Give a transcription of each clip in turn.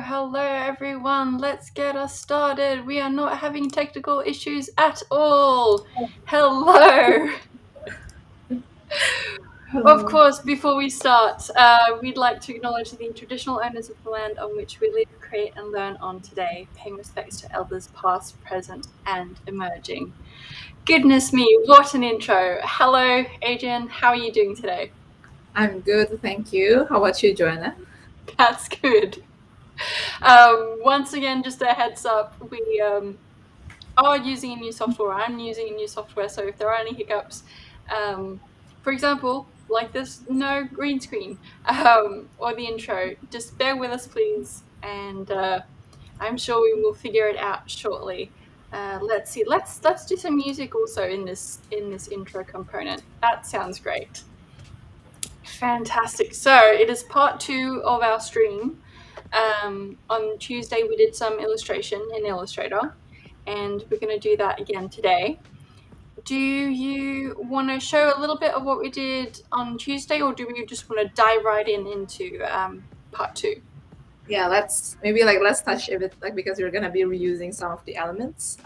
Hello everyone, let's get us started. We are not having technical issues at all. Hello. Of course, before we start, we'd like to acknowledge the traditional owners of the land on which we live, create and learn on today, paying respects to elders past, present and emerging. Goodness me, what an intro. Hello Adrianne, how are you doing today? I'm good, thank you. How about you, Joanna? That's good. Once again, just a heads up, we are using a new software. I'm using a new software, so if there are any hiccups, for example, like this no green screen or the intro, just bear with us, please, and I'm sure we will figure it out shortly. Let's see. Let's do some music also in this intro component. That sounds great. Fantastic. So it is part 2 of our stream. On Tuesday we did some illustration in Illustrator, and we're going to do that again today. Do you want to show a little bit of what we did on Tuesday, or do we just want to dive right into part 2? Yeah, let's touch a bit because we're gonna be reusing some of the elements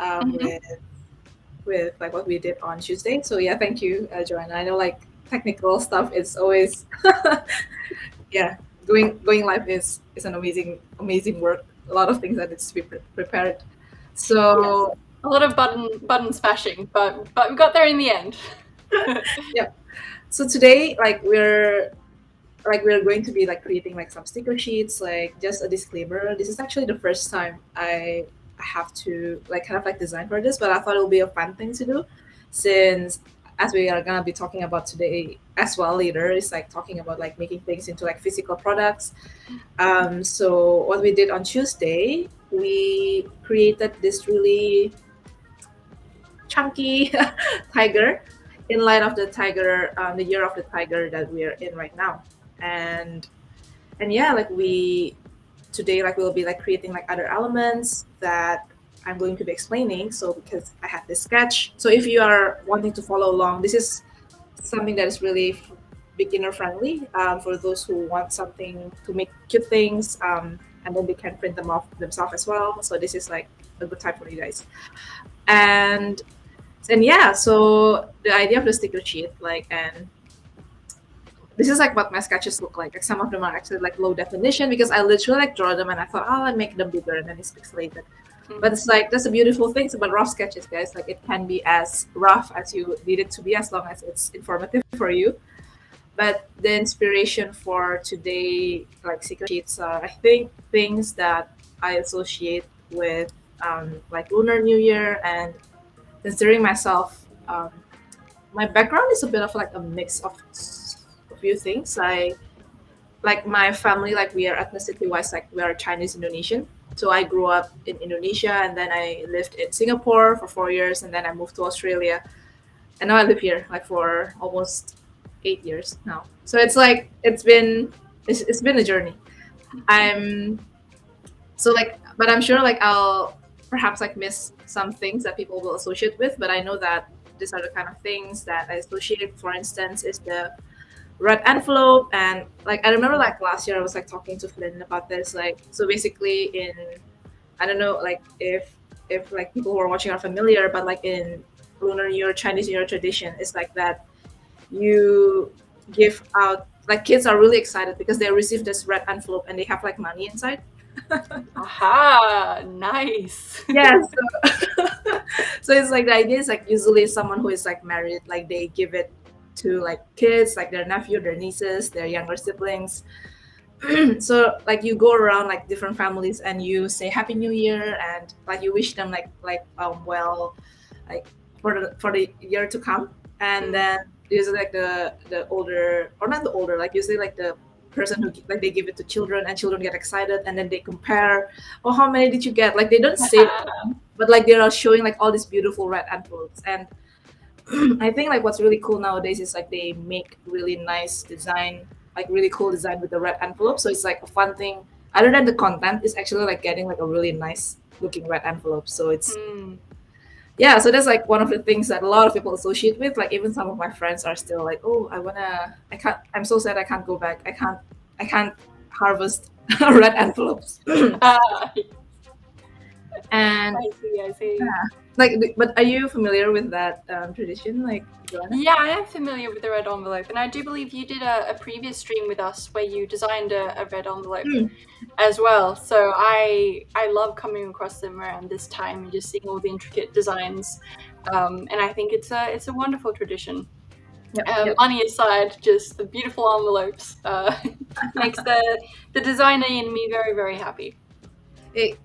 with like what we did on Tuesday. So yeah, thank you, Joanna. I know like technical stuff is always yeah, going live is an amazing work. A lot of things that needs to be prepared. So yes. A lot of button smashing, but we got there in the end. yeah. So today we're going to be creating some sticker sheets. Just a disclaimer, this is actually the first time I have to design for this, but I thought it would be a fun thing to do, since as we are gonna be talking about today as well later, is talking about making things into physical products. So what we did on Tuesday, we created this really chunky tiger in light of the tiger, the year of the tiger that we're in right now. And yeah, we today we'll be creating other elements that I'm going to be explaining. So because I have this sketch, so if you are wanting to follow along, this is something that is really beginner friendly, for those who want something to make cute things, and then they can print them off themselves as well. So this is a good time for you guys. And yeah, so the idea of the sticker sheet, and this is what my sketches look like. Some of them are actually low definition, because I literally draw them and I thought, oh, I'll make them bigger, and then it's pixelated. But it's that's the beautiful things about rough sketches, guys. It can be as rough as you need it to be, as long as it's informative for you. But the inspiration for today, sticker sheets, are I think things that I associate with Lunar New Year. And considering myself, my background is a bit of a mix of a few things. My family, we are ethnicity wise, we are Chinese Indonesian. So I grew up in Indonesia, and then I lived in Singapore for 4 years, and then I moved to Australia, and now I live here for almost 8 years now. So it's it's been a journey. I'm so but I'm sure I'll perhaps miss some things that people will associate with, but I know that these are the kind of things that I associate. For instance, is the red envelope. And I remember last year I was talking to Flynn about this. So basically, in I don't know if people who are watching are familiar, but in Lunar New Year, Chinese New Year tradition, it's that you give out, kids are really excited because they receive this red envelope and they have money inside. Aha, nice. Yeah, so it's the idea is usually someone who is married, they give it to kids, their nephew, their nieces, their younger siblings. So you go around different families and you say Happy New Year, and you wish them well, for the year to come. And then usually like the older, or not the older, like usually like the person who like they give it to children, and children get excited, and then they compare, oh, how many did you get? Like they don't say it, but like they are showing like all these beautiful red envelopes. And I think like what's really cool nowadays is like they make really nice design, like really cool design with the red envelope. So it's like a fun thing. Other than the content, is actually like getting like a really nice looking red envelope. So it's, yeah, so that's like one of the things that a lot of people associate with. Like even some of my friends are still like, oh, I can't, I'm so sad I can't go back. I can't harvest red envelopes. And I see. yeah, like, but are you familiar with that tradition, like, Joanna? Yeah, I am familiar with the red envelope, and I do believe you did a previous stream with us where you designed a red envelope as well. So I love coming across them around this time and just seeing all the intricate designs, and I think it's a wonderful tradition. Yep. Money aside, just the beautiful envelopes makes the designer in me very, very happy.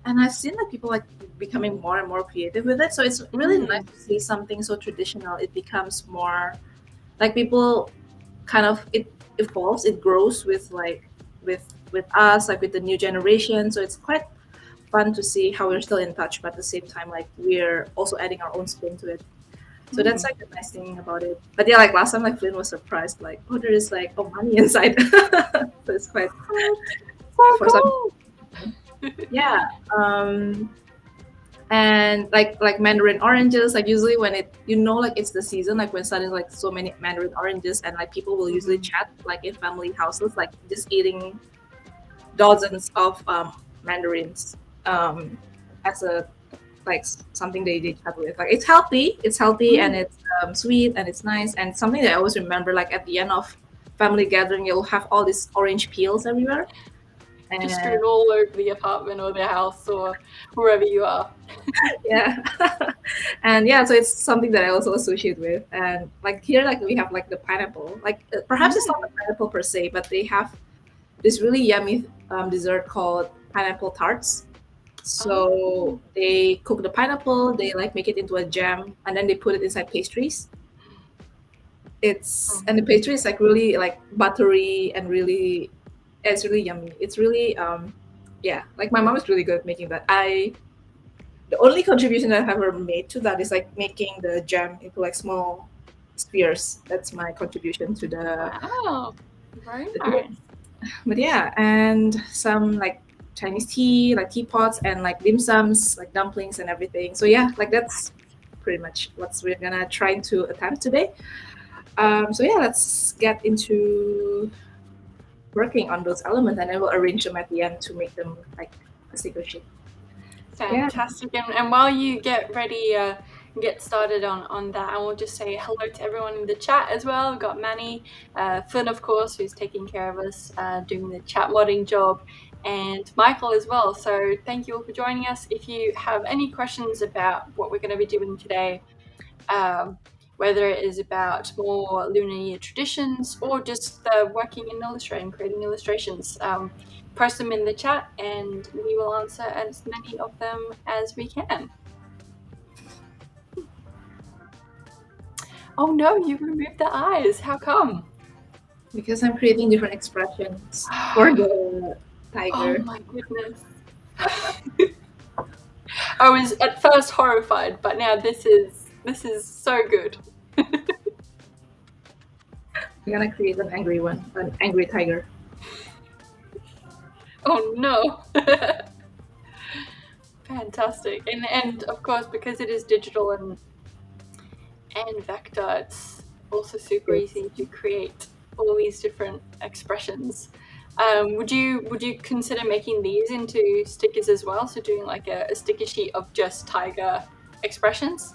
And I've seen that people like becoming more and more creative with it. So it's really nice to see something so traditional. It becomes more like people kind of, it evolves, it grows with like with us, like with the new generation. So it's quite fun to see how we're still in touch, but at the same time, like we're also adding our own spin to it. So that's like the nice thing about it. But yeah, like last time, like Flynn was surprised, like, oh, there is like money inside. So it's quite so for cool. Yeah. And like mandarin oranges, like usually when it, you know, like it's the season, like when suddenly like so many mandarin oranges, and like people will usually chat like in family houses, like just eating dozens of mandarins as a like something they chat with. Like it's healthy and it's sweet and it's nice, and something that I always remember, like at the end of family gathering, you'll have all these orange peels everywhere. Just strewn all over the apartment or the house or wherever you are. Yeah. And yeah, so it's something that I also associate with. And like here, like we have like the pineapple, like perhaps it's not the pineapple per se, but they have this really yummy dessert called pineapple tarts. So they cook the pineapple, they like make it into a jam, and then they put it inside pastries. And the pastry is like really like buttery and really, it's really yummy. It's really yeah, like my mom is really good at making that. The only contribution that I've ever made to that is like making the jam into like small spheres. That's my contribution to the. Wow, very nice. But yeah, and some like Chinese tea, like teapots, and like dim sums, like dumplings and everything. So yeah, like that's pretty much what we're gonna try to attempt today. So yeah, let's get into working on those elements, and then we'll arrange them at the end to make them like a sticker sheet. Fantastic. Yeah. And while you get ready, get started on that, I will just say hello to everyone in the chat as well. We've got Manny, Flynn, of course, who's taking care of us, doing the chat modding job, and Michael as well. So thank you all for joining us. If you have any questions about what we're going to be doing today, whether it is about more Lunar Year traditions or just working in Illustrator and creating illustrations, post them in the chat and we will answer as many of them as we can. Oh no, you removed the eyes. How come? Because I'm creating different expressions for the tiger. Oh my goodness. I was at first horrified, but now this is so good. I'm gonna create an angry one, an angry tiger. Oh no. Fantastic. And of course, because it is digital and vector, it's also super easy to create all these different expressions. Would you consider making these into stickers as well? So doing like a sticker sheet of just tiger expressions?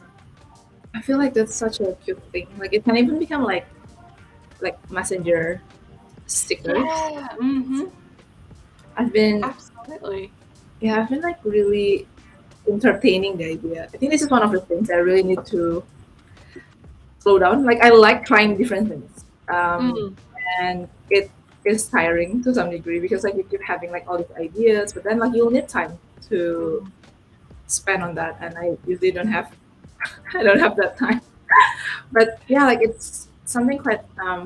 I feel like that's such a cute thing. Like it can even become like messenger stickers. Yeah. Mm-hmm. I've been Absolutely. Yeah, I've been like really entertaining the idea. I think this is one of the things I really need to slow down. Like I like trying different things, and it is tiring to some degree because like you keep having like all these ideas, but then like you'll need time to spend on that, and I usually don't have I don't have that time. But yeah, like it's something quite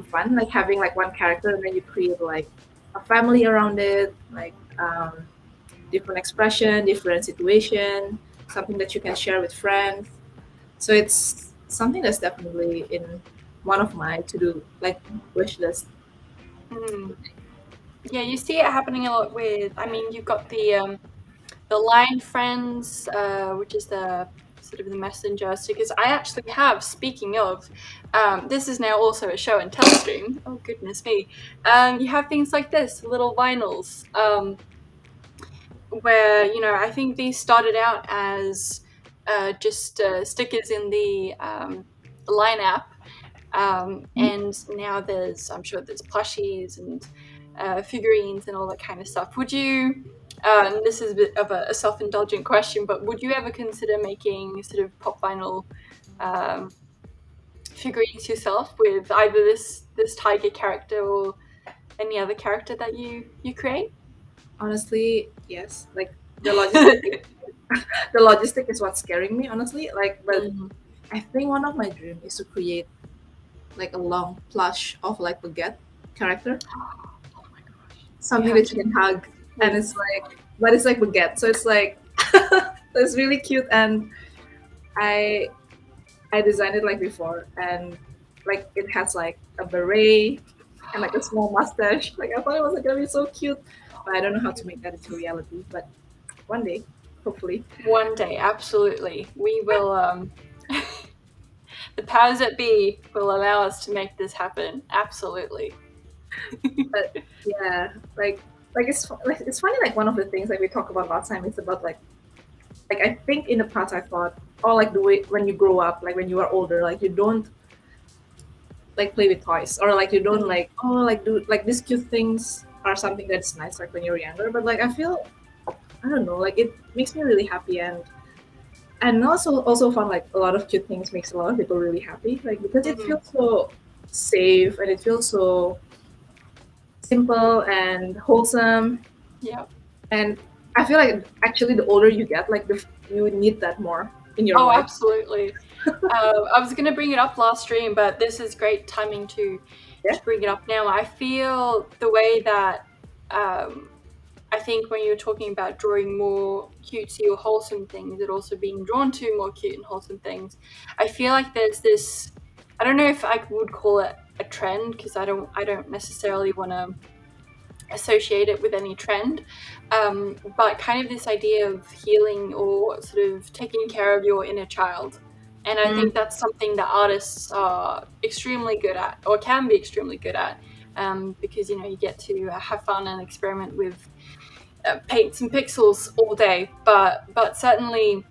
fun, like having like one character and then you create like a family around it, like different expression, different situation, something that you can share with friends. So it's something that's definitely in one of my to do like wish list. Mm. Yeah, you see it happening a lot with. I mean, you've got the line friends, which is the sort of the messenger stickers. I actually have. Speaking of, this is now also a show and tell stream. Oh goodness me! You have things like this, little vinyls, where I think these started out as just stickers in the line app, and now I'm sure there's plushies and figurines and all that kind of stuff. Would you, and this is a bit of a self-indulgent question, but would you ever consider making sort of pop vinyl um, figurines yourself with either this tiger character or any other character that you create? Honestly, yes. Like the logistic, the logistic is what's scaring me. Honestly, like, but Mm. I think one of my dream is to create like a long plush of like Baguette character, Oh my gosh, you something have that you to, can hug, and it's please. like, but it's like Baguette, so it's like, it's really cute, and I I designed it like before, and like it has like a beret and like a small mustache. Like I thought it was like, gonna be so cute, but I don't know how to make that into reality. But one day, hopefully. One day, absolutely. We will, the powers that be will allow us to make this happen. Absolutely. But yeah, like it's funny. Like one of the things like we talked about last time is about like I think in the past I thought, oh, like the way when you grow up, like when you are older, like you don't like play with toys or like you don't Mm. like, oh, like do like these cute things are something that's nice like when you're younger. But like I feel, I don't know, like it makes me really happy, and also fun, like a lot of cute things makes a lot of people really happy, like because it Mm. feels so safe and it feels so simple and wholesome. Yeah. And I feel like actually the older you get, like you need that more in your Oh, life. absolutely. I was going to bring it up last stream, but this is great timing Yeah. to bring it up now. I feel the way that um, I think when you're talking about drawing more cutesy or wholesome things, and also being drawn to more cute and wholesome things, I feel like there's this. I don't know if I would call it a trend because I don't necessarily want to associate it with any trend, but kind of this idea of healing or sort of taking care of your inner child. And I Mm, think that's something that artists are extremely good at, or can be extremely good at, because you get to have fun and experiment with paints and pixels all day. But certainly,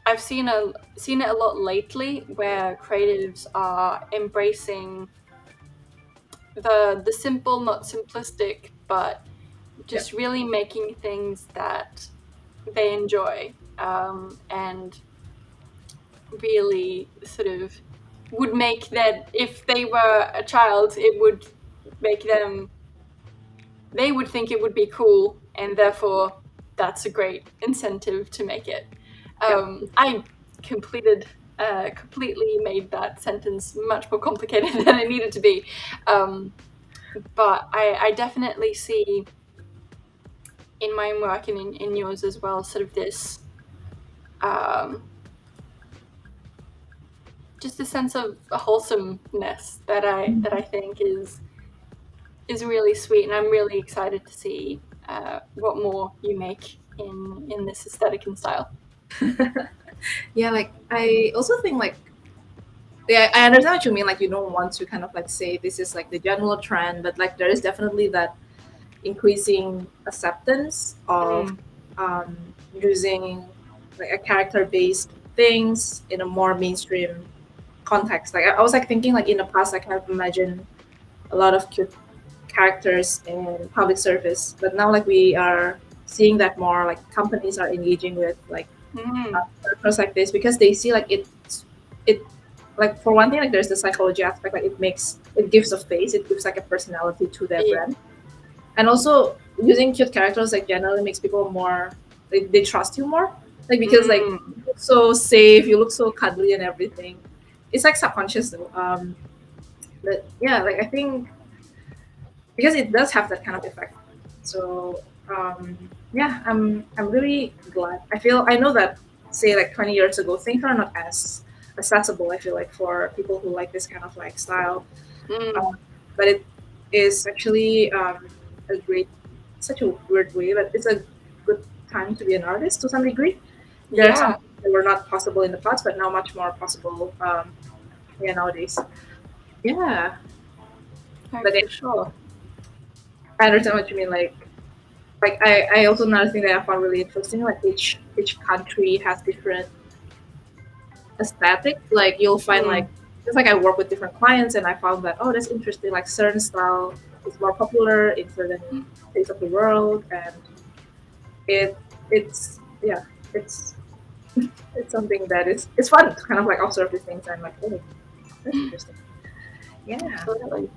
I've seen it a lot lately, where creatives are embracing the simple, not simplistic, but yeah. just really making things that they enjoy, and really sort of would make that if they were a child, it would make them, they would think it would be cool, and therefore that's a great incentive to make it. Yeah. I completely made that sentence much more complicated than it needed to be. Um, but I definitely see in my own work and in yours as well, sort of this um, just a sense of wholesomeness that I think is really sweet, and I'm really excited to see what more you make in this aesthetic and style. Yeah, like I also think like, yeah, I understand what you mean. Like you don't want to kind of like say this is like the general trend, but like there is definitely that increasing acceptance of Mm. um, using like a character based things in a more mainstream context. Like I was like thinking like in the past I kind of imagine a lot of cute characters in public service, but now like we are seeing that more like companies are engaging with like Mm. characters like this because they see like it like for one thing like there's the psychology aspect, like it gives a face, it gives like a personality to their Yeah. brand, and also using cute characters like generally makes people more, they trust you more. like because like Mm. you look so safe, you look so cuddly and everything. It's like subconscious though. But yeah, like I think because it does have that kind of effect. So yeah, I'm really glad. I know that say like 20 years ago things are not as accessible. I feel like for people who like this kind of like style, Mm. um, but it is actually a great, such a weird way, but it's a good time to be an artist to some degree. There are some Yeah, things that were not possible in the past, but now much more possible. Yeah, nowadays. Yeah, no, but for yeah, sure. I understand what you mean. I also another thing that I found really interesting. Like each country has different aesthetic. Like you'll find Mm. like just like I work with different clients, and I found that oh that's interesting. Like certain style is more popular in certain states of the world, and it it's yeah it's it's something that is it's fun to kind of like observe these things and like oh that's interesting. Yeah. Absolutely.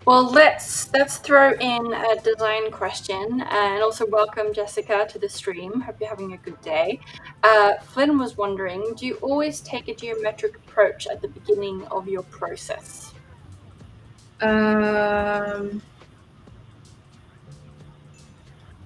Well, let's throw in a design question, and also welcome Jessica to the stream. Hope you're having a good day. Flynn was wondering, do you always take a geometric approach at the beginning of your process? Um. And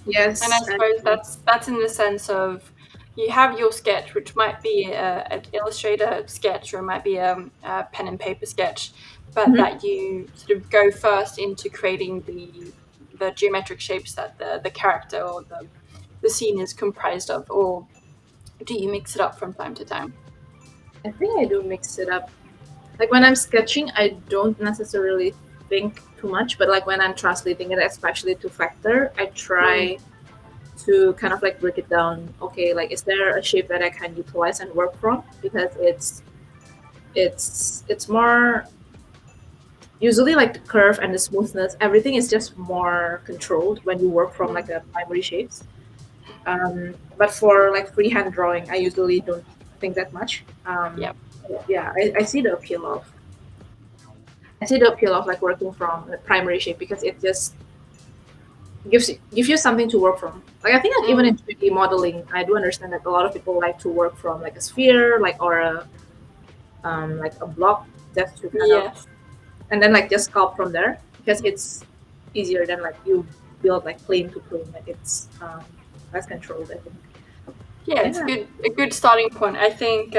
I Yes. suppose that's in the sense of you have your sketch, which might be an Illustrator sketch or it might be a pen and paper sketch, but Mhm. that you sort of go first into creating the geometric shapes that the character or the scene is comprised of, or do you mix it up from time to time? I think I do mix it up. Like when I'm sketching, I don't necessarily think too much, but like when I'm translating it, especially to Factor, I Mm. try to kind of like break it down. Okay, like is there a shape that I can utilize and work from? Because it's more usually like the curve and the smoothness. Everything is just more controlled when you work from Mm. like the primary shapes. But for like freehand drawing, I usually don't think that much. Yep. Yeah, I see the appeal of like working from the primary shape because it just gives you something to work from. Like I think like even Mm. in 3D modeling, I do understand that a lot of people like to work from like a sphere, or a like a block, just to kind of Yes. and then like just sculpt from there because it's easier than like you build like plane to plane. Like it's less controlled, I think. Yeah, it's Yeah. a good starting point. I think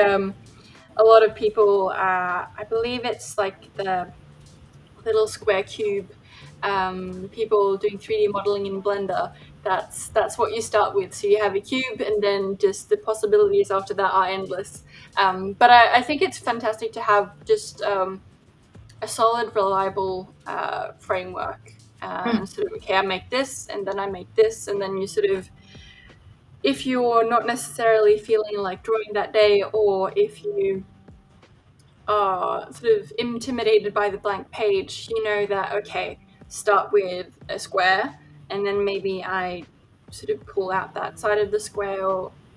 a lot of people, I believe it's like the little square cube, people doing 3D modeling in Blender, that's what you start with. So you have a cube, and then just the possibilities after that are endless. But I think it's fantastic to have just a solid, reliable framework. Mm. And sort of, okay, I make this, and then I make this, and then you sort of, if you're not necessarily feeling like drawing that day, or if you are sort of intimidated by the blank page, you know that, okay, start with a square, and then maybe I sort of pull out that side of the square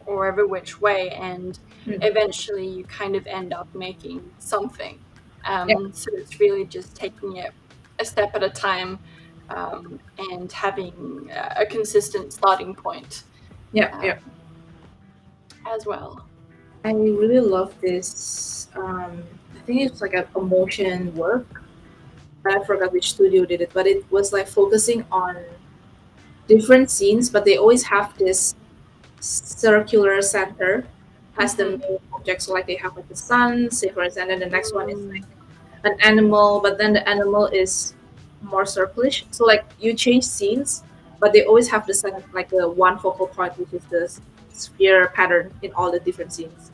or every which way, and Mm. eventually you kind of end up making something. Yeah. So it's really just taking it a step at a time, and having a consistent starting point Yeah. um, Yeah. as well. I really love this. I think it's like a motion work. I forgot which studio did it, but it was like focusing on different scenes, but they always have this circular center as the Mm-hmm. main object. So like they have like the sun, say for instance, and then the next one is like Mm. an animal, but then the animal is more circlish. So like you change scenes, but they always have the center, like the one focal point, which is the sphere pattern in all the different scenes.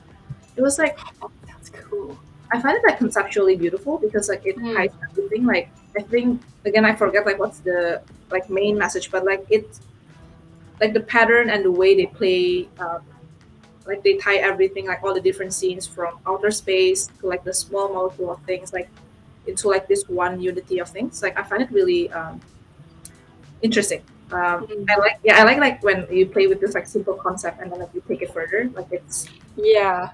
It was like That's cool. I find it like conceptually beautiful because like it ties Mm. everything. Like I think again I forget like what's the like main message, but like it's like the pattern and the way they play, like they tie everything, like all the different scenes from outer space to like the small molecule of things, like into like this one unity of things. Like I find it really interesting. Mm. I like when you play with this like simple concept and then like you take it further. Like it's Yeah.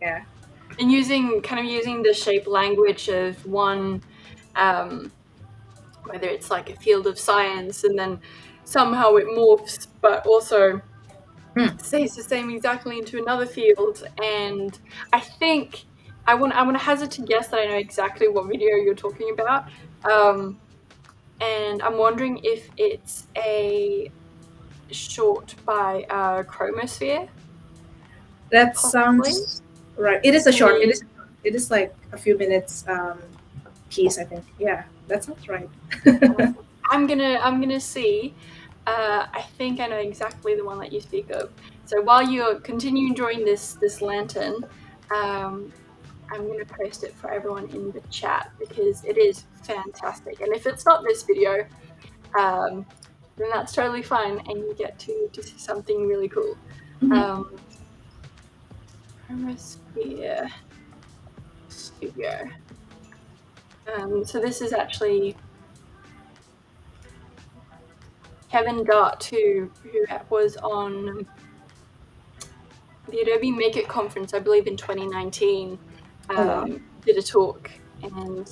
yeah. And using the shape language of one, um, whether it's like a field of science, and then somehow it morphs, but also Hmm. says the same exactly into another field, and I think I want to hazard to guess that I know exactly what video you're talking about, and I'm wondering if it's a short by Chromosphere, That possibly. sounds right. It is a short. It Mm. is. It is like a few minutes piece. I think. Yeah, that sounds right. I'm gonna see. I think I know exactly the one that you speak of. So while you're continue enjoying this lantern, um, I'm gonna post it for everyone in the chat because it is fantastic. And if it's not this video, um, then that's totally fine, and you get to see something really cool. Mhm. Um, Chromosphere Studio. So this is actually Kevin Gart, who was on the Adobe Make It conference, I believe in 2019, Oh wow. did a talk, and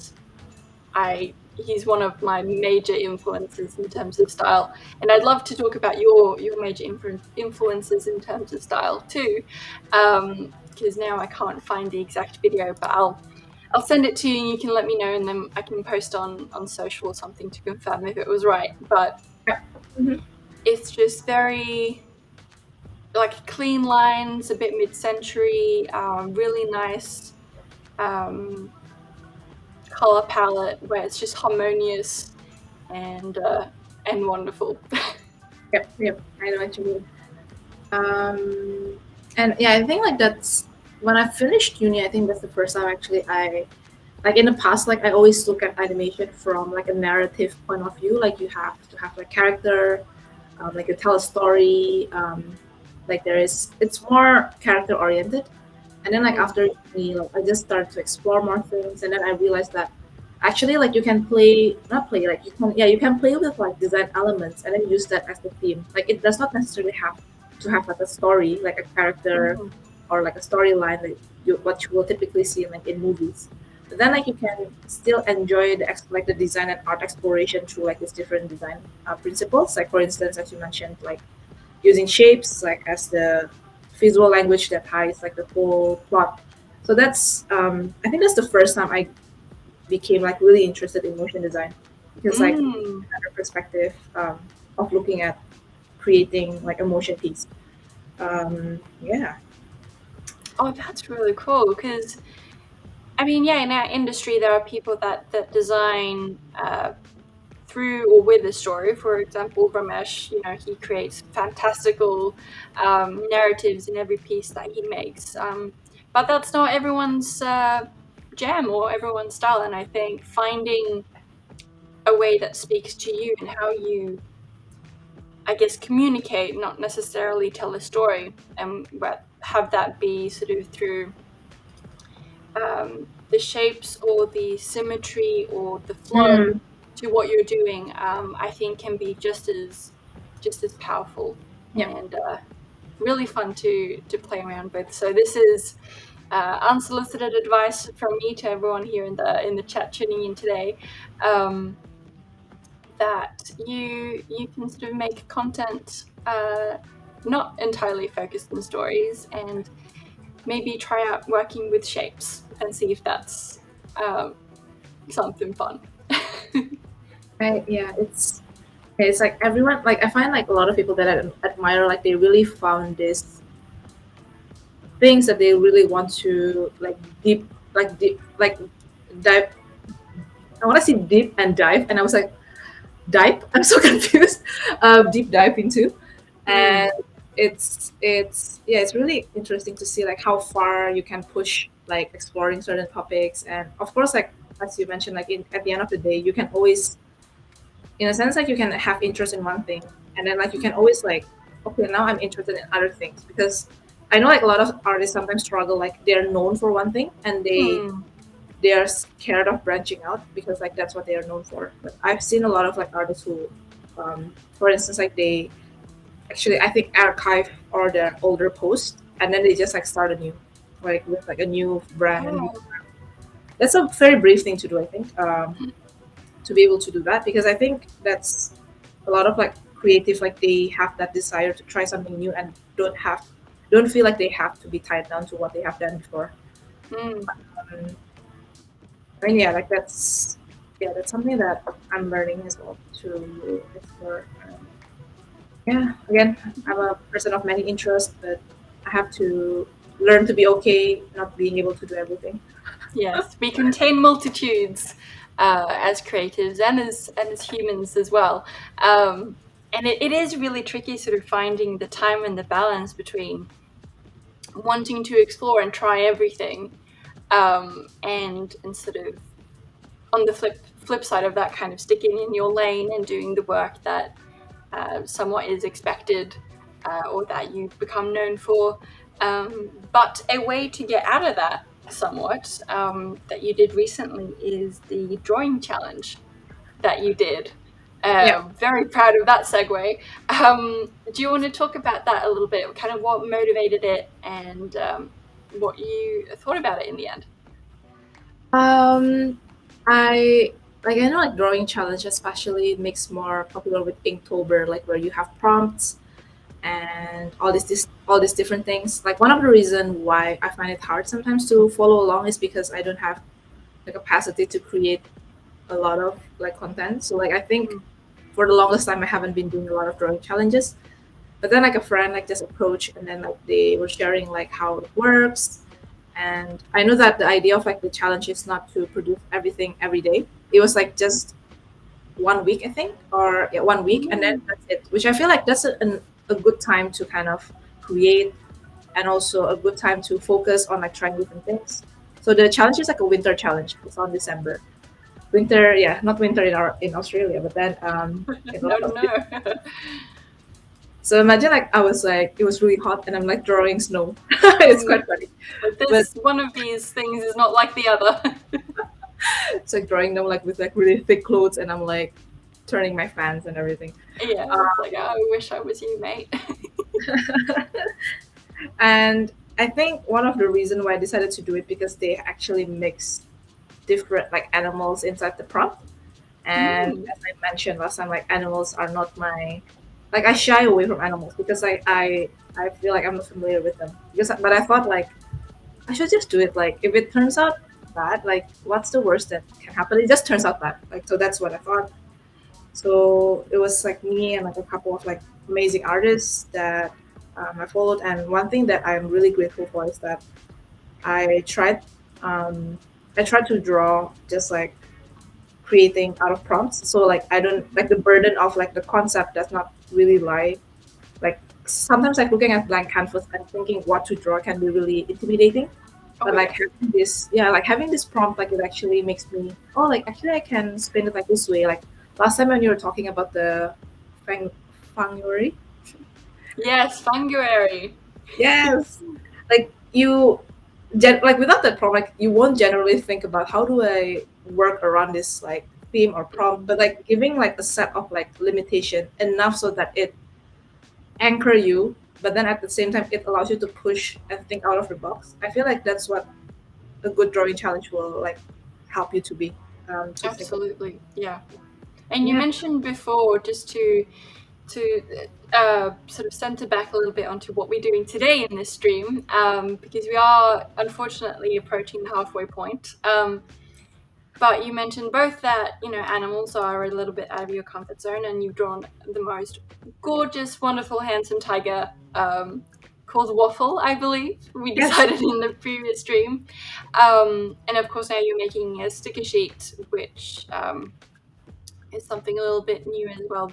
he's one of my major influences in terms of style, and I'd love to talk about your major influences in terms of style too, because now I can't find the exact video, but I'll send it to you and you can let me know, and then I can post on social or something to confirm if it was right. But Yeah. Mhm. it's just very like clean lines, a bit mid-century, really nice um, color palette where it's just harmonious and wonderful. Yep. Yep. I know what you mean. Um, and yeah, I think like that's when I finished uni. I think that's the first time actually I like in the past like I always look at animation from like a narrative point of view. Like you have to have like character, like you tell a story. Like there is it's more character oriented. And then like Mm. after uni, like I just started to explore more things, and then I realized that actually like you can play not play like you can yeah you can play with like design elements and then use that as the theme. Like it does not necessarily have to have like a story like a character Mm. or like a storyline that you what you will typically see like in movies. But then like you can still enjoy like the design and art exploration through like these different design principles. Like for instance, as you mentioned, like using shapes like as the visual language that ties like the whole plot. So that's I think that's the first time I became like really interested in motion design because like Mm. another perspective of looking at creating like a motion piece. Yeah. Oh, that's really cool because I mean, yeah, in our industry there are people that design through or with a story. For example, Ramesh, he creates fantastical narratives in every piece that he makes. But that's not everyone's jam or everyone's style. And I think finding a way that speaks to you and how you, I guess, communicate, not necessarily tell a story, but have that be sort of through the shapes or the symmetry or the flow Mm, to what you're doing, I think can be just as powerful yeah. and really fun to play around with. So this is unsolicited advice from me to everyone here in the chat tuning in today. That you can sort of make content not entirely focused on stories, and maybe try out working with shapes and see if that's um, something fun. Yeah, it's like everyone like I find like a lot of people that I admire like they really found this things that they really want to deep like dive. I want to see deep and dive, and I was like dive. I'm so confused. Deep dive into, Mm. and it's yeah, it's really interesting to see like how far you can push like exploring certain topics, and of course like as you mentioned like at the end of the day you can always in a sense like you can have interest in one thing and then like you can always like okay now I'm interested in other things because I know like a lot of artists sometimes struggle like they're known for one thing and Mm. they are scared of branching out because like that's what they are known for. But I've seen a lot of like artists who for instance like they actually I think archive or their older post and then they just like start a new like with like a new brand and Oh. that's a very brave thing to do I think to be able to do that because I think that's a lot of like creative like they have that desire to try something new and don't feel like they have to be tied down to what they have done before. Mm. Um, I mean, yeah, like that's something that I'm learning as well to explore. Yeah, again, I'm a person of many interests, but I have to learn to be okay not being able to do everything. Yes, we contain multitudes as creatives and as humans as well. And it is really tricky sort of finding the time and the balance between wanting to explore and try everything, and sort of on the flip side of that, kind of sticking in your lane and doing the work that somewhat is expected, or that you've become known for. But a way to get out of that somewhat, that you did recently, is the drawing challenge that you did. Yeah. Very proud of that segue. Do you want to talk about that a little bit? Kind of what motivated it, and what you thought about it in the end? Um, I know like drawing challenge especially makes more popular with Inktober, like where you have prompts and all these different things. Like one of the reason why I find it hard sometimes to follow along is because I don't have the capacity to create a lot of like content. So like I think Mm. for the longest time I haven't been doing a lot of drawing challenges. But then like a friend like just approached and then like they were sharing like how it works. And I know that the idea of like the challenge is not to produce everything every day. It was like just 1 week, I think, or yeah, 1 week, and then Mm. that's it. Which I feel like that's a good time to kind of create, and also a good time to focus on like trying different things. So the challenge is like a winter challenge. It's on December. Winter, yeah, not winter in Australia, but then in a No, lot of no. so imagine like I was like it was really hot and I'm like drawing snow. It's Mm. quite funny. Like But this, one of these things is not like the other. it's like drawing them like with like really thick clothes and I'm like turning my fans and everything. Yeah, Uh, it's like, oh, I wish I was you, mate. and I think one of the reason why I decided to do it because they actually mix different like animals inside the prompt. And Mm. as I mentioned last time, like animals are not my like I shy away from animals because I feel like I'm not familiar with them. Because but I thought like I should just do it. Like if it turns out bad, like what's the worst that can happen? It just turns out bad. Like so that's what I thought. So it was like me and like a couple of like amazing artists that I followed. And one thing that I'm really grateful for is that I tried um, I tried to draw just like creating out of prompts. So like I don't like the burden of like the concept does not really lie. Like sometimes like looking at blank canvas and thinking what to draw can be really intimidating. Oh But like yeah. having this, yeah, like having this prompt, like it actually makes me, oh, like actually I can spin it like this way. Like last time when you were talking about the fang, fanguary, Yes, Funguary. yes, like like without that prompt, like you won't generally think about how do I work around this like theme or prompt, but like giving like a set of like limitation enough so that it anchor you, but then at the same time it allows you to push and think out of the box. I feel like that's what a good drawing challenge will like help you to be to think of. Absolutely. Yeah. And you Yeah. mentioned before, just to sort of center back a little bit onto what we're doing today in this stream, because we are unfortunately approaching the halfway point. But you mentioned both that, animals are a little bit out of your comfort zone, and you've drawn the most gorgeous, wonderful, handsome tiger, called Waffle, I believe we Yes. decided in the previous stream. And of course, now you're making a sticker sheet, which is something a little bit new as well.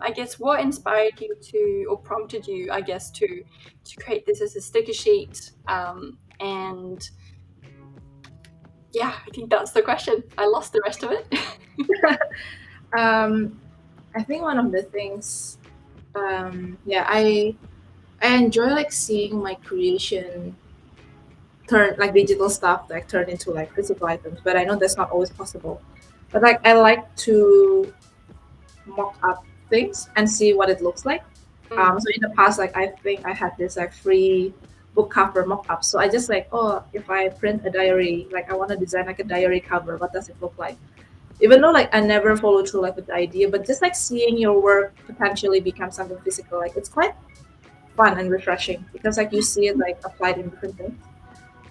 I guess, what inspired you to, or prompted you, I guess, to create this as a sticker sheet? And yeah, I think that's the question. I lost the rest of it. um, I think one of the things, yeah, I enjoy like seeing my creation turn like digital stuff like turn into like physical items, but I know that's not always possible. But like I like to mock up things and see what it looks like. Mm. So in the past, like I think I had this like free book cover mock up. So I just like, oh, if I print a diary, like I want to design like a diary cover. What does it look like? Even though like I never follow through like with the idea, but just like seeing your work potentially become something physical, like it's quite fun and refreshing because like you see it like applied in different things.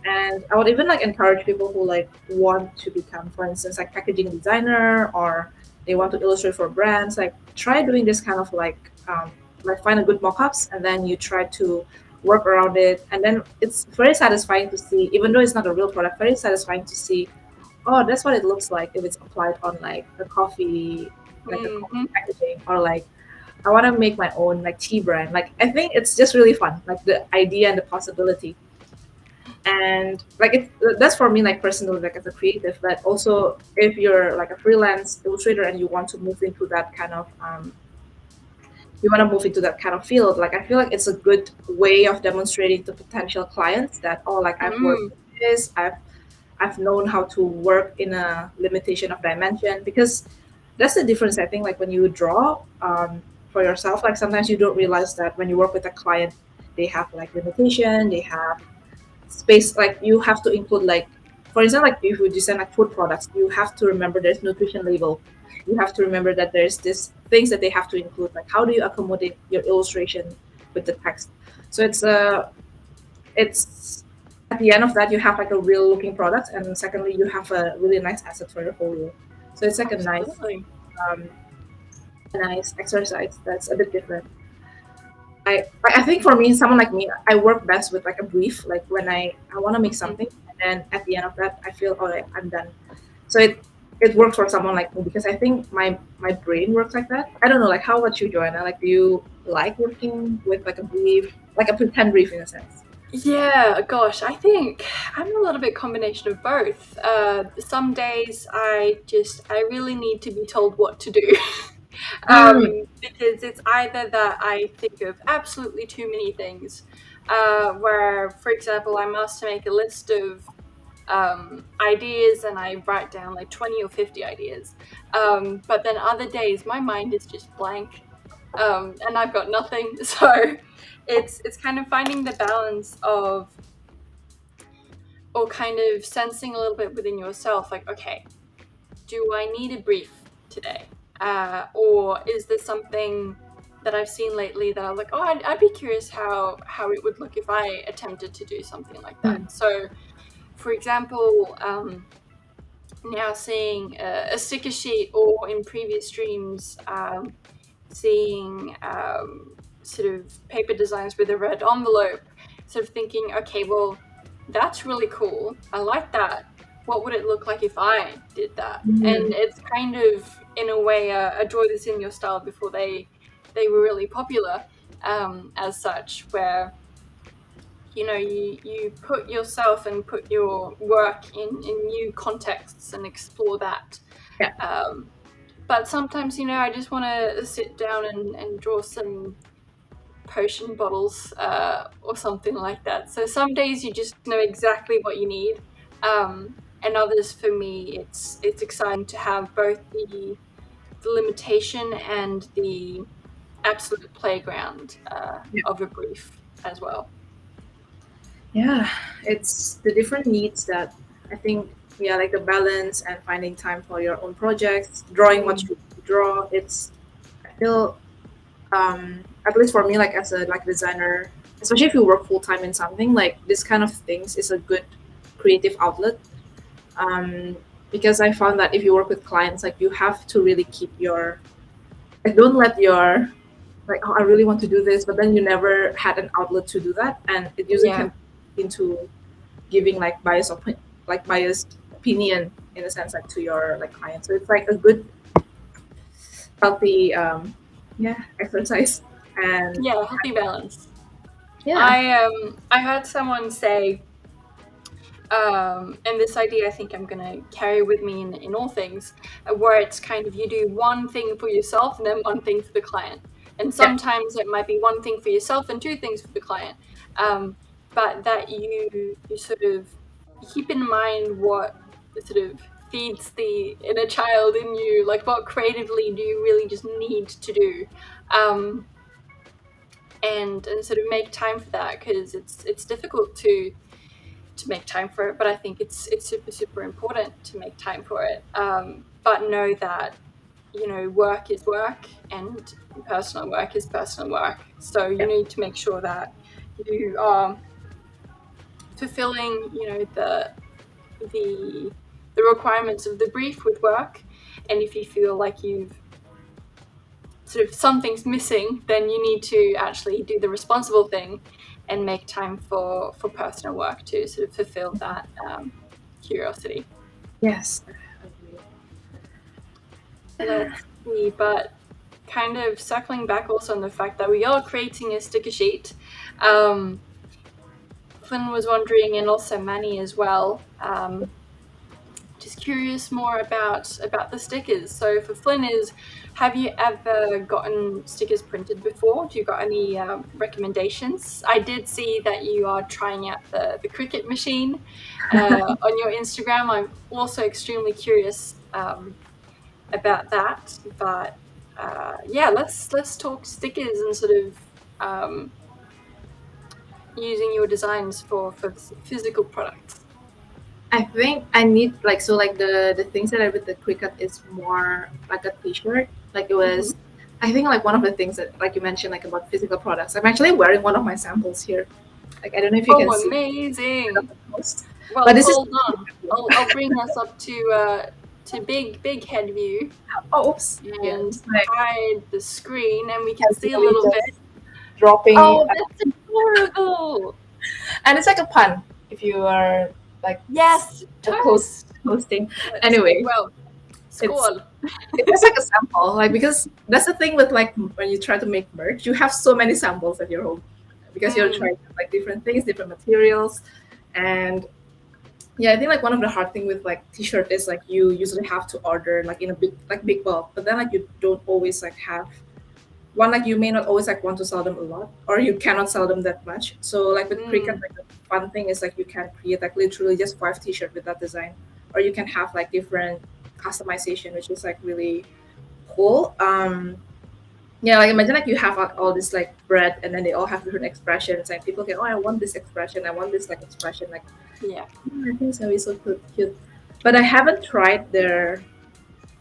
And I would even like encourage people who like want to become, for instance, like packaging designer, or they want to illustrate for brands. Like try doing this kind of like find a good mockups and then you try to work around it. And then it's very satisfying to see, even though it's not a real product, very satisfying to see, oh, that's what it looks like if it's applied on like a coffee Hmm. packaging, or like I want to make my own like tea brand. Like I think it's just really fun, like the idea and the possibility. And like that's for me like personally like as a creative, but also if you're like a freelance illustrator and you want to move into that kind of field, like I feel like it's a good way of demonstrating to potential clients that, oh, like I've worked Mm. with this, I've known how to work in a limitation of dimension. Because that's the difference, I think, like when you draw for yourself, like sometimes you don't realize that when you work with a client, they have like limitation, they have space, like you have to include like, for example, like if you design like food products, you have to remember there's nutrition label, you have to remember that there's this things that they have to include, like how do you accommodate your illustration with the text. So it's at the end of that you have like a real looking product, and secondly you have a really nice asset for your whole year. So it's like Absolutely. um, a nice exercise that's a bit different. I think for me, someone like me, I work best with like a brief, like when I want to make Mhm. something, and then at the end of that, I feel, all right, I'm done. So it works for someone like me because I think my brain works like that. I don't know, like how about you, Joanna? Like, do you like working with like a brief, like a pretend brief in a sense? Yeah, gosh, I think I'm a little bit combination of both. Some days I really need to be told what to do. Mm, Because it's either that I think of absolutely too many things, where, for example, I'm asked to make a list of ideas and I write down like 20 or 50 ideas. But then other days my mind is just blank, and I've got nothing. So it's kind of finding the balance of, or kind of sensing a little bit within yourself, like, okay, do I need a brief today? Or is there something that I've seen lately that I'm like, oh, I'd be curious how it would look if I attempted to do something like that. mm, So, for example, now seeing a sticker sheet, or in previous streams, seeing sort of paper designs with a red envelope, sort of thinking, okay, well, that's really cool. I like that. What would it look like if I did that? And mm. it's kind of, in a way, a draw this in your style before they were really popular, as such, where you put yourself and put your work in new contexts and explore that. Yeah, Um, but sometimes, I just want to sit down and draw some potion bottles, or something like that. So some days you just know exactly what you need, and others, for me, it's exciting to have both the limitation and the absolute playground, yeah, of a brief as well. yeah. It's the different needs that I think, yeah, like the balance and finding time for your own projects, drawing what Mm. you draw. It's, I feel, at least for me, like as a like designer, especially if you work full time in something, like this kind of things is a good creative outlet. um, because I found that if you work with clients, like you have to really keep your, like don't let your, like, oh, I really want to do this, but then you never had an outlet to do that, and it usually Yeah. can into giving like biased opinion in a sense, like to your like client. So it's like a good healthy yeah, exercise. And Yeah, healthy balance. yeah, I heard someone say, and this idea I think I'm gonna carry with me in all things, where it's kind of, you do one thing for yourself and then one thing for the client. And yeah, sometimes it might be one thing for yourself and two things for the client. But that you sort of, you keep in mind what sort of feeds the inner child in you, like what creatively do you really just need to do. Um, and sort of make time for that, because it's difficult to make time for it, but I think it's super super important to make time for it. But know that work is work and personal work is personal work. So you need to make sure that you are fulfilling, the requirements of the brief with work. And if you feel like you've sort of something's missing, then you need to actually do the responsible thing and make time for personal work to sort of fulfill that curiosity. Yes. Let's see, but kind of circling back also on the fact that we are creating a sticker sheet. Flynn was wondering, and also Manny as well, just curious more about the stickers. So for Flynn is, have you ever gotten stickers printed before? Do you got any recommendations? I did see that you are trying out the Cricut machine on your Instagram. I'm also extremely curious about that, but yeah, let's talk stickers and sort of using your designs for physical products. I think I need like the things that I with the Cricut is more like a t-shirt. Like it was I think like one of the things that like you mentioned like about physical products. I'm actually wearing one of my samples here. Like I don't know if you can see amazing. it. Well, But this is hold on. I'll bring us up to big head view oops. and Like, hide the screen, and we can see a little bit. dropping. Oh, that's adorable! And it's like a pun if you are like Yes, toast. hosting. Anyway, well, skål. It's just like a sample, like because that's the thing with like when you try to make merch, you have so many samples at your home because you're trying like different things, different materials, and yeah, I think like one of the hard thing with like t-shirt is like you usually have to order like in a big bulk, but then like you don't always like have one, like you may not always like want to sell them a lot or you cannot sell them that much. So like with Cricut, like the fun thing is like you can create like literally just 5 t-shirts with that design, or you can have like different customization, which is like really cool. Yeah, like imagine like you have like, all this like bread and then they all have different expressions and people can, oh, I want this expression, I want this like expression, like Yeah. I think it's gonna be so cute. But I haven't tried their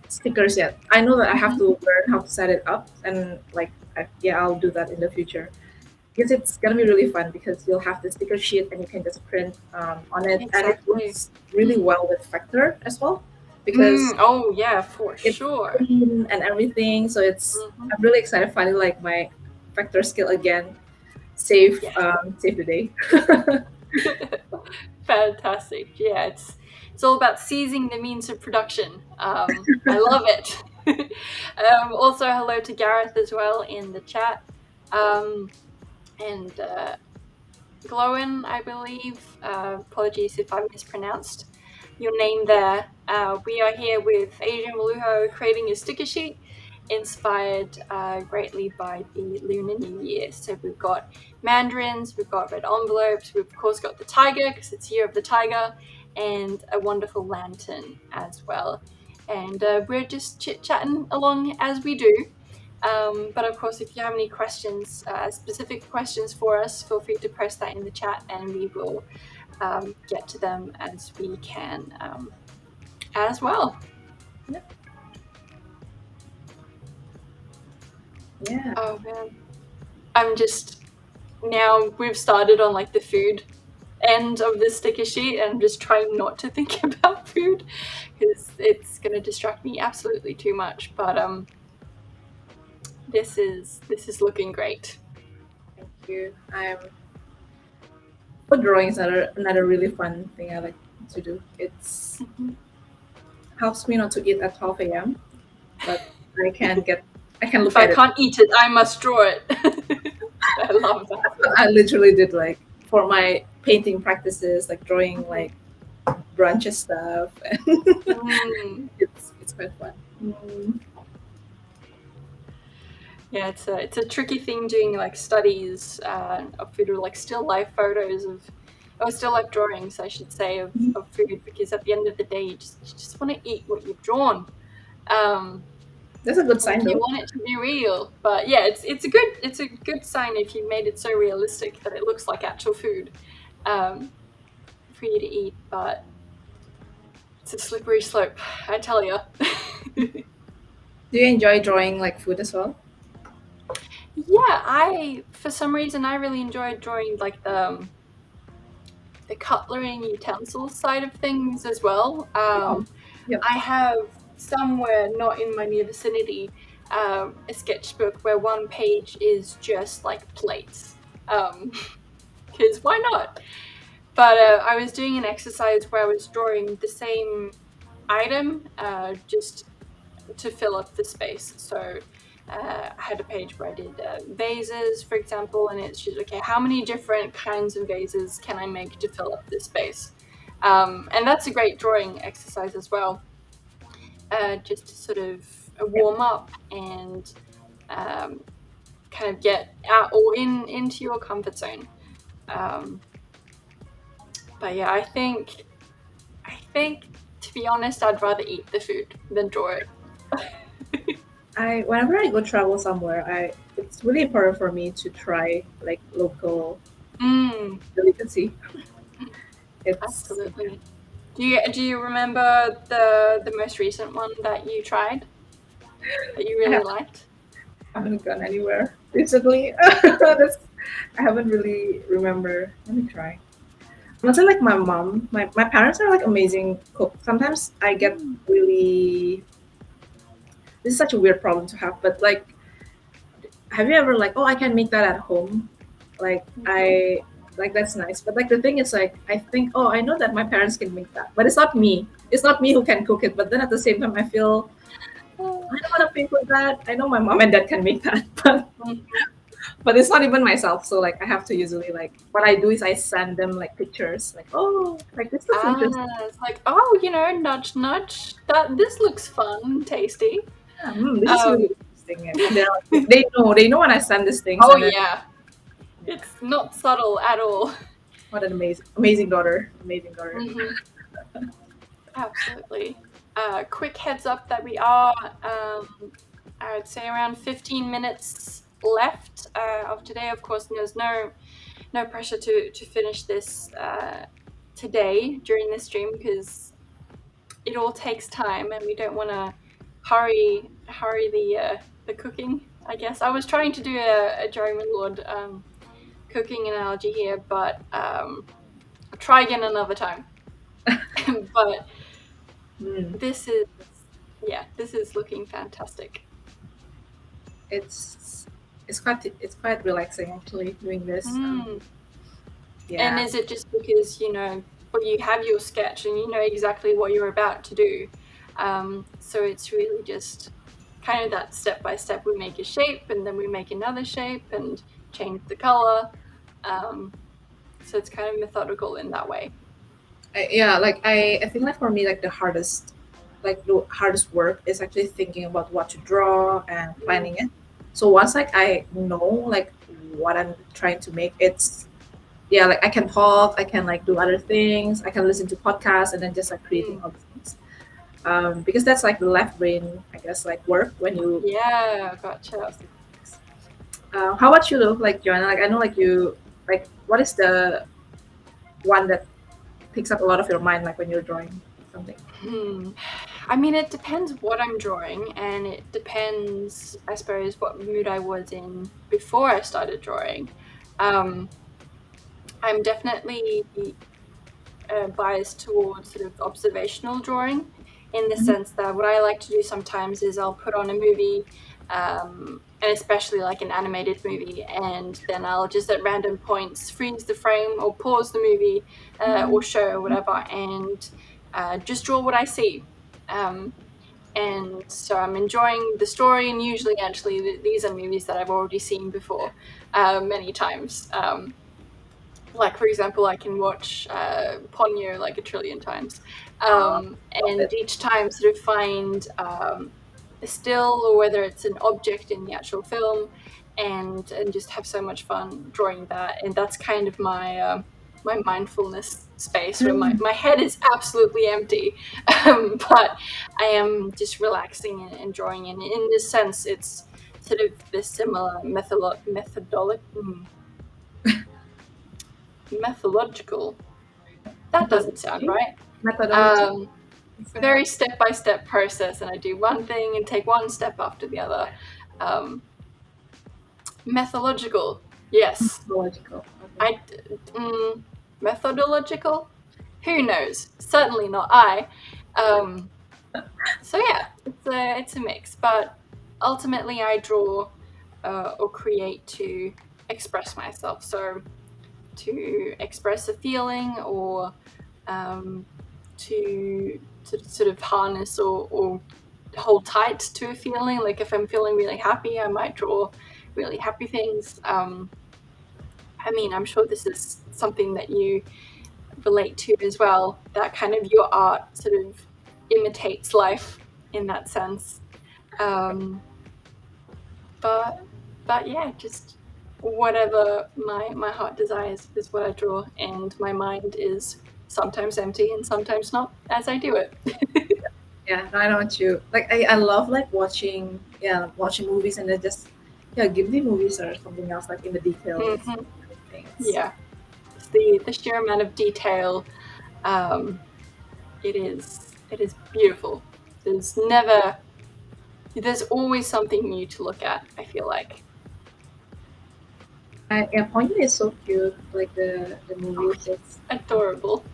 stickers yet. I know that I have to learn how to set it up, and like yeah, I'll do that in the future because it's gonna be really fun because you'll have the sticker sheet and you can just print on it, and it works really well with Vector as well because oh yeah, for it's sure, clean and everything. So it's I'm really excited finally like my Vector skill again. Save the day. Fantastic. Yeah, it's all about seizing the means of production. I love it. Also, hello to Gareth as well in the chat. And Glowin, I believe. Apologies if I mispronounced your name there. We are here with Adrianne Walujo creating a sticker sheet inspired greatly by the Lunar New Year. So we've got mandarins, we've got red envelopes, we've of course got the tiger because it's Year of the Tiger, and a wonderful lantern as well. And we're just chit-chatting along as we do. But of course, if you have any questions, specific questions for us, feel free to press that in the chat and we will get to them as we can as well. Yep. Yeah. Oh man. I'm just, now we've started on like the food end of the sticker sheet and I'm just trying not to think about food because it's going to distract me absolutely too much. But this is looking great. Thank you. For drawing is another really fun thing I like to do. It's helps me not to eat at 12 a.m. But I can look if I can't eat it, I must draw it. I love that. I literally did like for my painting practices, like drawing like branches stuff. It's quite fun. Yeah, it's a tricky thing doing like studies of food, or like still life photos or still life drawings, I should say, of food, because at the end of the day, you just want to eat what you've drawn. That's a good sign, though. You want it to be real, but yeah, it's a good sign if you made it so realistic that it looks like actual food for you to eat. But it's a slippery slope, I tell you. Do you enjoy drawing like food as well? Yeah, I for some reason I really enjoyed drawing like the cutlery and utensils side of things as well. Oh, yeah. I have somewhere not in my near vicinity a sketchbook where one page is just like plates. Because why not? But I was doing an exercise where I was drawing the same item just to fill up the space. So I had a page where I did vases, for example, and it's just, okay, how many different kinds of vases can I make to fill up this space? And that's a great drawing exercise as well, just to sort of warm up and kind of get out or into your comfort zone. Um, but yeah, I think to be honest, I'd rather eat the food than draw it. I whenever I go travel somewhere, I it's really important for me to try like local Mm, delicacy. It's absolutely. Do you remember the most recent one that you tried that you I really liked? haven't gone anywhere recently. That's, I haven't really remember. Let me try. I'm also like my mom. My parents are like amazing cook. Sometimes I get Mm. really. This is such a weird problem to have, but like, have you ever like, oh, I can make that at home? Like Mhm. I like that's nice, but like the thing is like I think, oh, I know that my parents can make that, but it's not me. It's not me who can cook it. But then at the same time, I feel I don't want to pay for that. I know my mom and dad can make that, Mhm. but it's not even myself. So like I have to usually like what I do is I send them like pictures, like oh, like this looks interesting. It's like, oh, nudge, nudge. This looks fun, tasty. Yeah, this is Um, really interesting, and they're like, they know when I send these things, oh and then yeah, yeah, it's not subtle at all. what an amazing daughter, amazing daughter. Hmm. Absolutely. Quick heads up that we are, I would say, around 15 minutes left of today. Of course, there's no pressure to finish this today during this stream because it all takes time and we don't want to hurry the cooking. I guess I was trying to do a Jerry Lord cooking analogy here, but I'll try again another time. But Mm. this is this is looking fantastic. it's it's quite relaxing actually doing this. Mm. And Yeah, is it just because well, you have your sketch and you know exactly what you're about to do? So it's really just kind of that step by step. We make a shape and then we make another shape and change the color. So it's kind of methodical in that way. yeah. Like I think like for me like the hardest work is actually thinking about what to draw and Mm. planning it. So once like I know like what I'm trying to make, it's yeah, like I can talk, I can like do other things, I can listen to podcasts, and then just like creating Mm. all these things. Because that's like the left brain, I guess, like work when you. Yeah, gotcha. How about you, though? Like Joanna, like I know, like you, like what is the one that takes up a lot of your mind, like when you're drawing something? Hmm. I mean, it depends what I'm drawing, and it depends, I suppose, what mood I was in before I started drawing. Um, I'm definitely biased towards sort of observational drawing in the Mhm. sense that what I like to do sometimes is I'll put on a movie, and especially like an animated movie, and then I'll just at random points freeze the frame or pause the movie or show or whatever and just draw what I see. Um, and so I'm enjoying the story, and usually, actually, these are movies that I've already seen before many times. Like, for example, I can watch Ponyo like a trillion times, Oh, love and it. each time sort of find a still or whether it's an object in the actual film, and just have so much fun drawing that. And that's kind of my mindfulness space where my, Mm. my head is absolutely empty, but I am just relaxing and drawing. And in this sense, it's sort of this similar methodological. That doesn't sound Methodology, right. methodology. Um, So, very step-by-step process, and I do one thing and take one step after the other. Methodological, yes. logical. Okay. Methodological? Who knows? Certainly not I. So yeah, it's a mix, but ultimately I draw or create to express myself. So to express a feeling, or to sort of harness or hold tight to a feeling. Like if I'm feeling really happy, I might draw really happy things. I mean, I'm sure this is something that you relate to as well, that kind of your art sort of imitates life in that sense. But yeah, just whatever my heart desires is what I draw, and my mind is sometimes empty and sometimes not as I do it. Yeah, no, I know what you like. I love like watching movies and then just Ghibli movies or something else like in the details Hmm. and things. Yeah, just the sheer amount of detail. Um, it is beautiful. There's always something new to look at, I feel like. Yeah, Ponyo is so cute. Like the Oh, movie just adorable.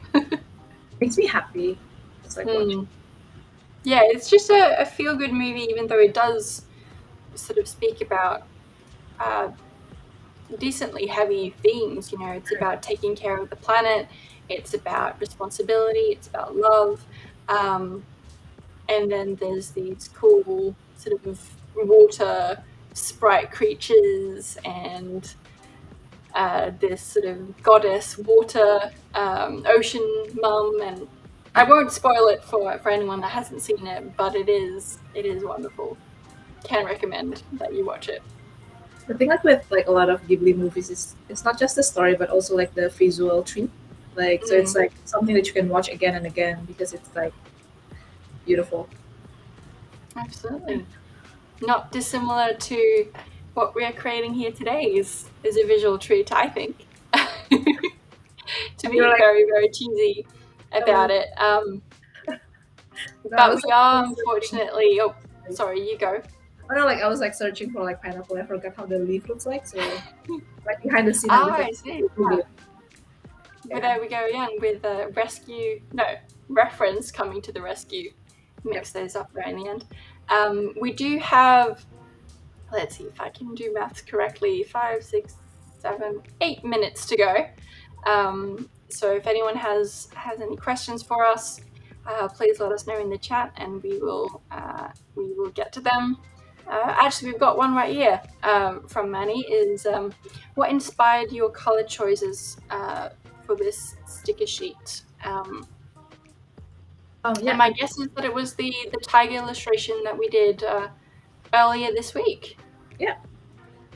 makes me happy. It's like watching. Hmm. Yeah, it's just a feel-good movie, even though it does sort of speak about uh, decently heavy themes. You know, it's about taking care of the planet, it's about responsibility, it's about love, um, and then there's these cool sort of water sprite creatures, and this sort of goddess water, ocean mum, and I won't spoil it for anyone that hasn't seen it, but it is wonderful. Can recommend that you watch it. The thing like with like a lot of Ghibli movies is it's not just the story but also like the visual treat. Like so it's Mm, like something that you can watch again and again because it's like beautiful. absolutely. Not dissimilar to what we are creating here today is a visual treat, I think. To And you're be like, very, very cheesy about oh, it. I But was we like are searching. unfortunately, oh, sorry, you go. Oh no, like I was like searching for like pineapple. I forgot how the leaf looks like. So like behind the scene, I Oh, look at I see. Google Yeah. it. Well, Yeah. there we go again with reference coming to the rescue. Yep. Mix those up there in the end. We do have, let's see if I can do maths correctly, 5, 6, 7, 8 minutes to go. So if anyone has any questions for us, please let us know in the chat, and we will get to them. Actually, we've got one right here from Manny. Is what inspired your color choices for this sticker sheet? And Yeah. my guess is that it was the tiger illustration that we did earlier this week. Yeah.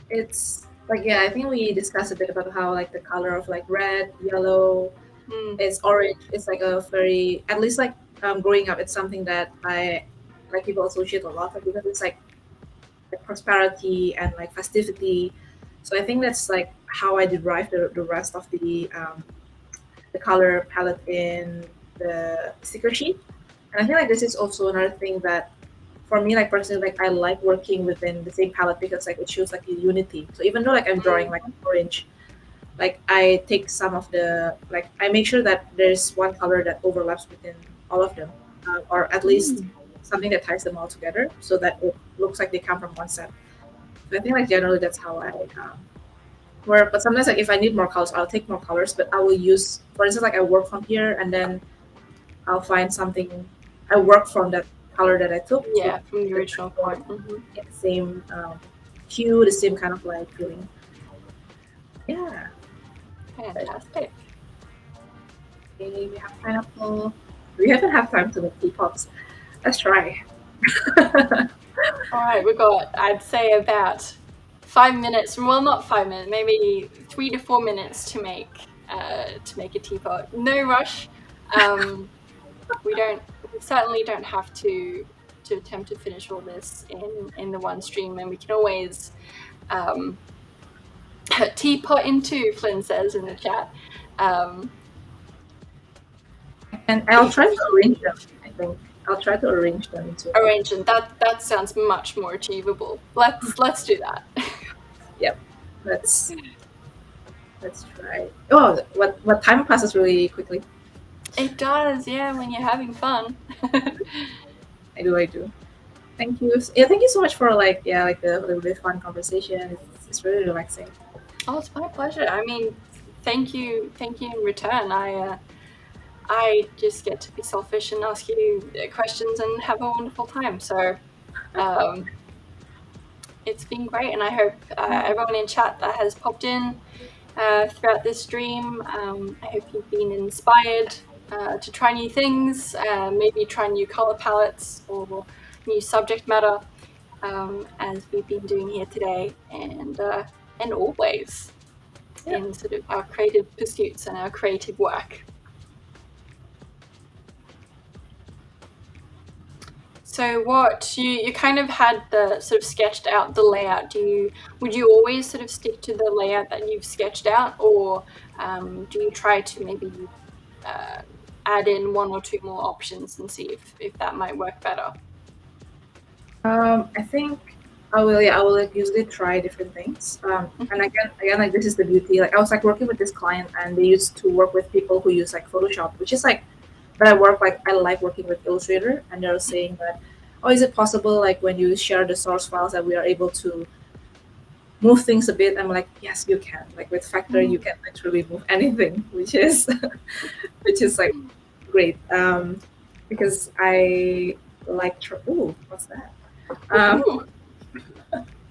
It's like yeah. I think we discussed a bit about how like the color of like red, yellow, Mm, it's orange. It's like a very at least like growing up, it's something that I like people associate a lot with because it's like prosperity and like festivity. So I think that's like how I derive the rest of the color palette in the sticker sheet. And I feel like this is also another thing that for me, like personally, like I like working within the same palette because like it shows like a unity. So even though like I'm drawing mm, like orange, like I take some of the like I make sure that there's one color that overlaps within all of them, or at least mm. something that ties them all together so that it looks like they come from one set. So I think like generally that's how I work. But sometimes like if I need more colors, I'll take more colors. But I will use, for instance, like I work from here and then I'll find something. I work from that color that I took to Yeah, from the the original point. Hmm. same hue, the same kind of like feeling. Yeah. But, Fantastic. okay, we have pineapple. We haven't had time to make teapots. Let's try. All right, we've got, I'd say, about 5 minutes. Well, not 5 minutes, maybe 3 to 4 minutes to make a teapot. No rush. Um, we certainly don't have to attempt to finish all this in the one stream, and we can always um, teapot in two. Flynn says in the chat. Um, And I'll try to arrange them. think I'll try to arrange them into Arrangement. That sounds much more achievable. Let's do that. Yep. Let's try. Oh, what time passes really quickly. It does, yeah, when you're having fun. I do. Thank you. Yeah, thank you so much for like the really fun conversation. It's really relaxing. Oh, it's my pleasure. I mean, thank you in return. I just get to be selfish and ask you questions and have a wonderful time. So it's been great, and I hope everyone in chat that has popped in throughout this stream, I hope you've been inspired to try new things, maybe try new color palettes or new subject matter, as we've been doing here today, and always in sort of our creative pursuits and our creative work. So what you kind of had the sort of sketched out the layout. Would you always sort of stick to the layout that you've sketched out, or do you try to maybe add in one or two more options and see if that might work better? I think I will. Yeah, I will like usually try different things. And again, like this is the beauty. Like I was like working with this client, and they used to work with people who use like Photoshop, which is like. But I like working with Illustrator, and they're saying that, oh, is it possible like when you share the source files that we are able to move things a bit? I'm like, yes, you can. Like with Factor, you can literally move anything, which is like great. Because I like. Ooh, what's that?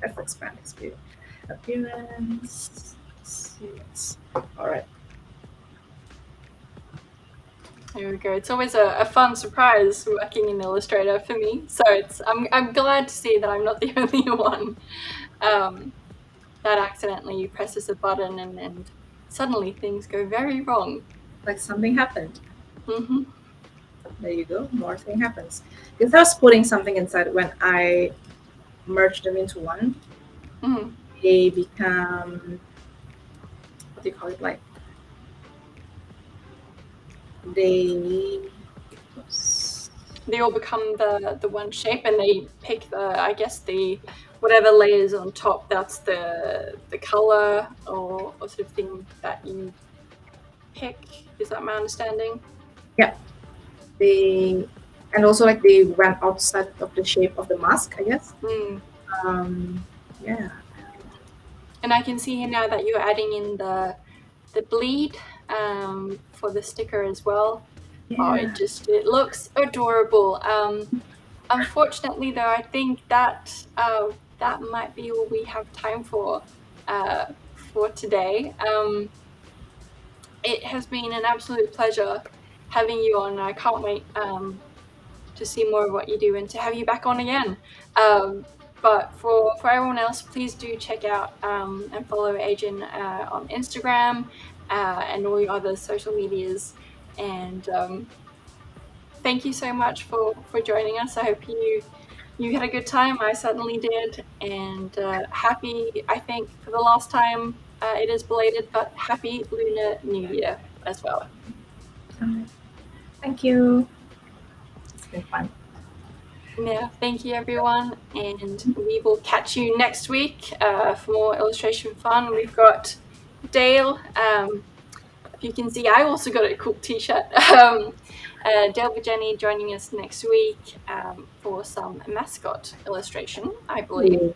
Let's expand appearance. All right. There we go. It's always a fun surprise working in Illustrator for me. So I'm glad to see that I'm not the only one that accidentally presses a button and suddenly things go very wrong. Like something happened. Mm-hmm. There you go. More thing happens. Because I was putting something inside when I merged them into one. Mm-hmm. They become, what do you call it? Like they all become the one shape, and they pick the whatever layers on top. That's the color or sort of thing that you pick. Is that my understanding? Yeah. And also like they went outside of the shape of the mask, I guess. Yeah. And I can see here now that you're adding in the bleed for the sticker as well. Yeah. Oh, it looks adorable. Unfortunately, though, I think that might be all we have time for today. It has been an absolute pleasure having you on. I can't wait to see more of what you do and to have you back on again. But for everyone else, please do check out and follow Adrianne on Instagram and all your other social medias. And thank you so much for joining us. I hope you had a good time. I certainly did. And happy, I think, for the last time, it is belated, but happy Lunar New Year as well. Thank you. It's been fun. Yeah, thank you everyone, and we will catch you next week for more illustration fun. We've got Dale. If you can see, I also got a cool t-shirt. Dale Virginie joining us next week for some mascot illustration, I believe.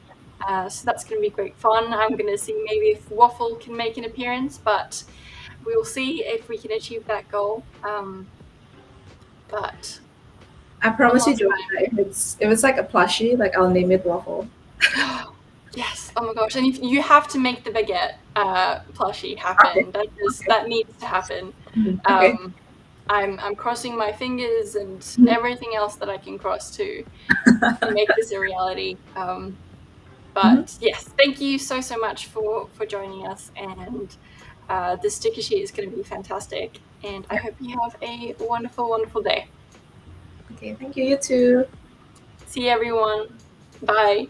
So that's going to be great fun. I'm going to see maybe if Waffle can make an appearance, but we will see if we can achieve that goal. But I promise you, Joanna, if it's like a plushie, like I'll name it Waffle. Yes. Oh my gosh. And if you have to make the baguette plushie happen. Okay. That needs to happen. Okay. I'm crossing my fingers and everything else that I can cross to make this a reality. But yes, thank you so much for joining us, and the sticker sheet is going to be fantastic, and I hope you have a wonderful, wonderful day. Okay, thank you. You too. See everyone. Bye.